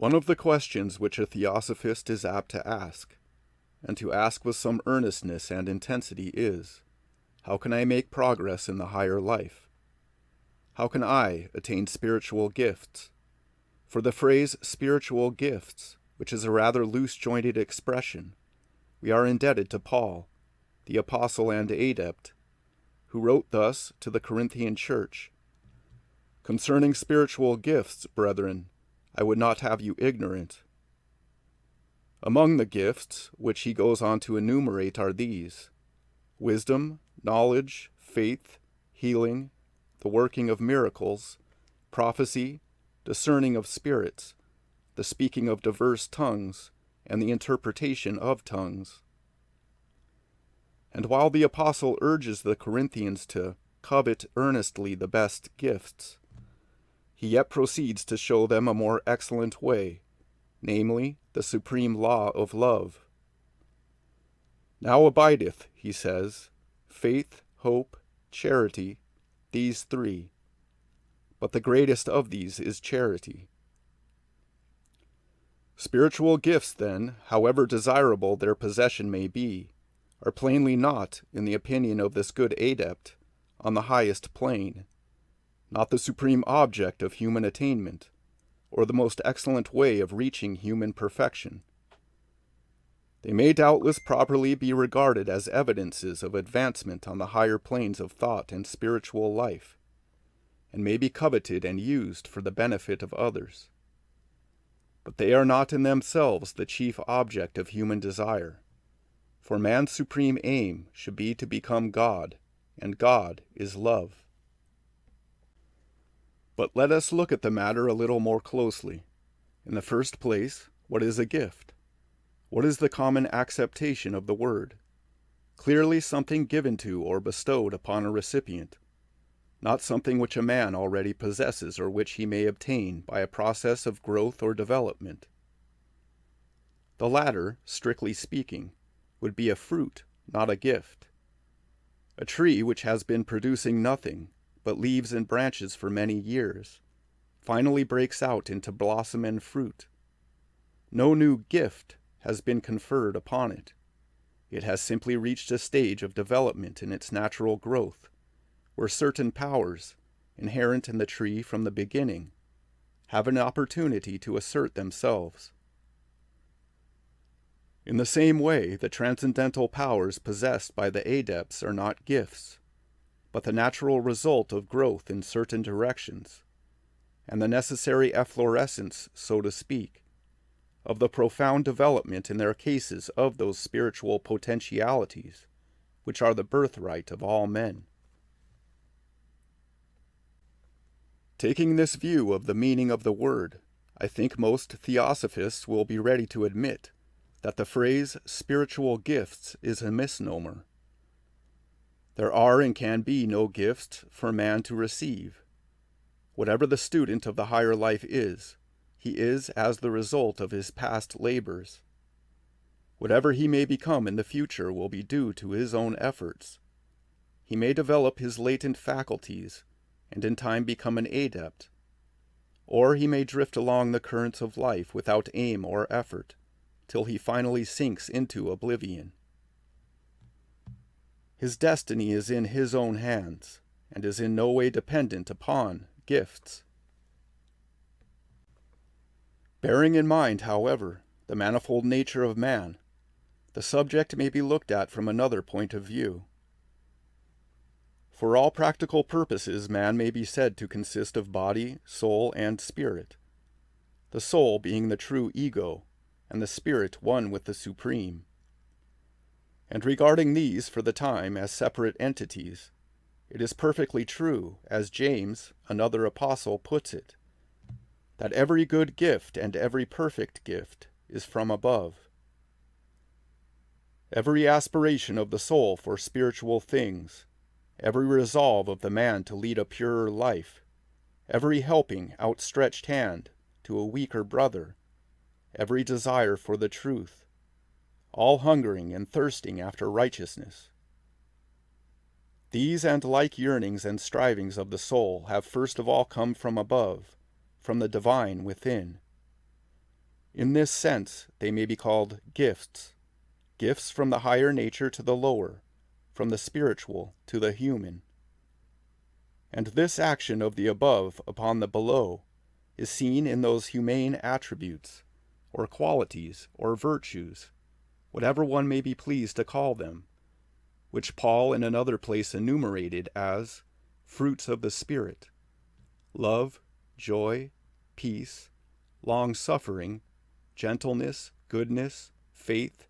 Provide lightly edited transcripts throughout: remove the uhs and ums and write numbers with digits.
One of the questions which a theosophist is apt to ask, and to ask with some earnestness and intensity, is, how can I make progress in the higher life? How can I attain spiritual gifts? For the phrase spiritual gifts, which is a rather loose-jointed expression, we are indebted to Paul, the apostle and adept, who wrote thus to the Corinthian church: "Concerning spiritual gifts, brethren, I would not have you ignorant." Among the gifts which he goes on to enumerate are these: wisdom, knowledge, faith, healing, the working of miracles, prophecy, discerning of spirits, the speaking of diverse tongues, and the interpretation of tongues. And while the apostle urges the Corinthians to covet earnestly the best gifts, he yet proceeds to show them a more excellent way, namely, the supreme law of love. "Now abideth," he says, "faith, hope, charity, these three. But the greatest of these is charity." Spiritual gifts, then, however desirable their possession may be, are plainly not, in the opinion of this good adept, on the highest plane, not the supreme object of human attainment, or the most excellent way of reaching human perfection. They may doubtless properly be regarded as evidences of advancement on the higher planes of thought and spiritual life, and may be coveted and used for the benefit of others. But they are not in themselves the chief object of human desire, for man's supreme aim should be to become God, and God is love. But let us look at the matter a little more closely. In the first place, what is a gift? What is the common acceptation of the word? Clearly something given to or bestowed upon a recipient, not something which a man already possesses or which he may obtain by a process of growth or development. The latter, strictly speaking, would be a fruit, not a gift. A tree which has been producing nothing but leaves and branches for many years finally breaks out into blossom and fruit. No new gift has been conferred upon it. It has simply reached a stage of development in its natural growth, where certain powers, inherent in the tree from the beginning, have an opportunity to assert themselves. In the same way, the transcendental powers possessed by the adepts are not gifts, but the natural result of growth in certain directions, and the necessary efflorescence, so to speak, of the profound development in their cases of those spiritual potentialities, which are the birthright of all men. Taking this view of the meaning of the word, I think most theosophists will be ready to admit that the phrase spiritual gifts is a misnomer. There are and can be no gifts for man to receive. Whatever the student of the higher life is, he is as the result of his past labors. Whatever he may become in the future will be due to his own efforts. He may develop his latent faculties and in time become an adept, or he may drift along the currents of life without aim or effort, till he finally sinks into oblivion. His destiny is in his own hands, and is in no way dependent upon gifts. Bearing in mind, however, the manifold nature of man, the subject may be looked at from another point of view. For all practical purposes, man may be said to consist of body, soul, and spirit, the soul being the true ego, and the spirit one with the Supreme. And regarding these for the time as separate entities, it is perfectly true, as James, another apostle, puts it, that every good gift and every perfect gift is from above. Every aspiration of the soul for spiritual things, every resolve of the man to lead a purer life, every helping, outstretched hand to a weaker brother, every desire for the truth, all hungering and thirsting after righteousness. These and like yearnings and strivings of the soul have first of all come from above, from the divine within. In this sense, they may be called gifts, gifts from the higher nature to the lower, from the spiritual to the human. And this action of the above upon the below is seen in those humane attributes, or qualities, or virtues, whatever one may be pleased to call them, which Paul in another place enumerated as fruits of the Spirit: love, joy, peace, long-suffering, gentleness, goodness, faith,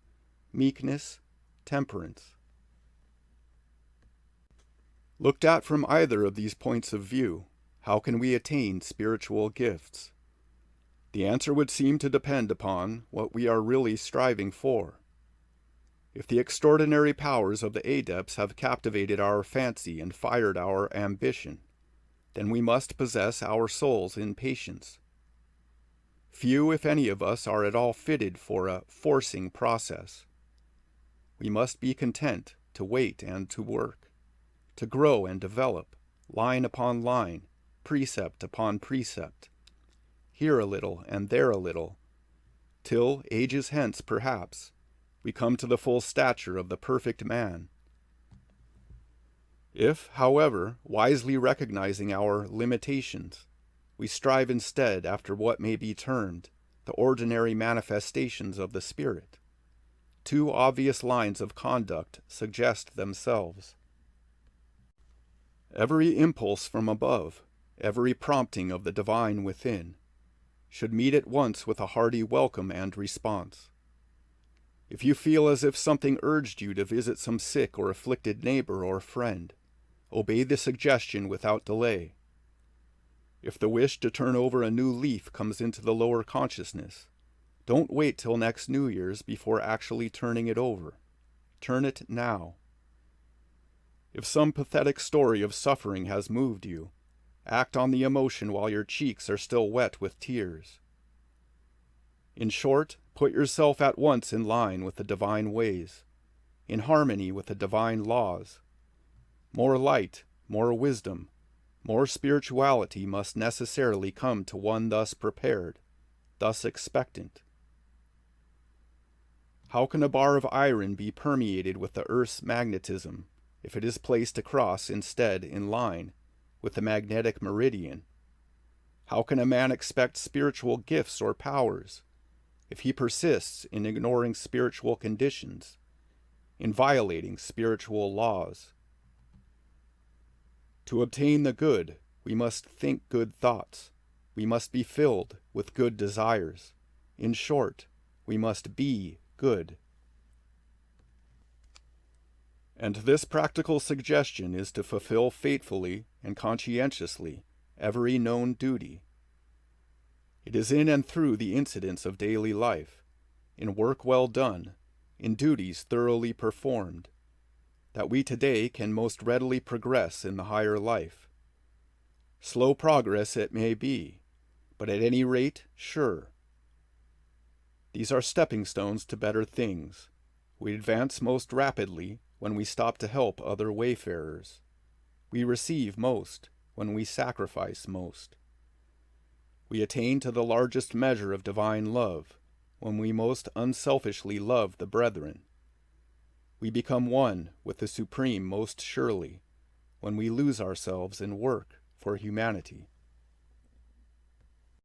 meekness, temperance. Looked at from either of these points of view, how can we attain spiritual gifts? The answer would seem to depend upon what we are really striving for. If the extraordinary powers of the adepts have captivated our fancy and fired our ambition, then we must possess our souls in patience. Few, if any of us, are at all fitted for a forcing process. We must be content to wait and to work, to grow and develop, line upon line, precept upon precept, here a little and there a little, till, ages hence perhaps, we come to the full stature of the perfect man. If, however, wisely recognizing our limitations, we strive instead after what may be termed the ordinary manifestations of the Spirit, two obvious lines of conduct suggest themselves. Every impulse from above, every prompting of the divine within, should meet at once with a hearty welcome and response. If you feel as if something urged you to visit some sick or afflicted neighbor or friend, obey the suggestion without delay. If the wish to turn over a new leaf comes into the lower consciousness, don't wait till next New Year's before actually turning it over. Turn it now. If some pathetic story of suffering has moved you, act on the emotion while your cheeks are still wet with tears. In short, put yourself at once in line with the divine ways, in harmony with the divine laws. More light, more wisdom, more spirituality must necessarily come to one thus prepared, thus expectant. How can a bar of iron be permeated with the earth's magnetism if it is placed across instead in line with the magnetic meridian? How can a man expect spiritual gifts or powers if he persists in ignoring spiritual conditions, in violating spiritual laws? To obtain the good, we must think good thoughts. We must be filled with good desires. In short, we must be good. And this practical suggestion is to fulfill faithfully and conscientiously every known duty. It is in and through the incidents of daily life, in work well done, in duties thoroughly performed, that we today can most readily progress in the higher life. Slow progress it may be, but at any rate sure. These are stepping stones to better things. We advance most rapidly when we stop to help other wayfarers. We receive most when we sacrifice most. We attain to the largest measure of divine love when we most unselfishly love the brethren. We become one with the Supreme most surely when we lose ourselves in work for humanity.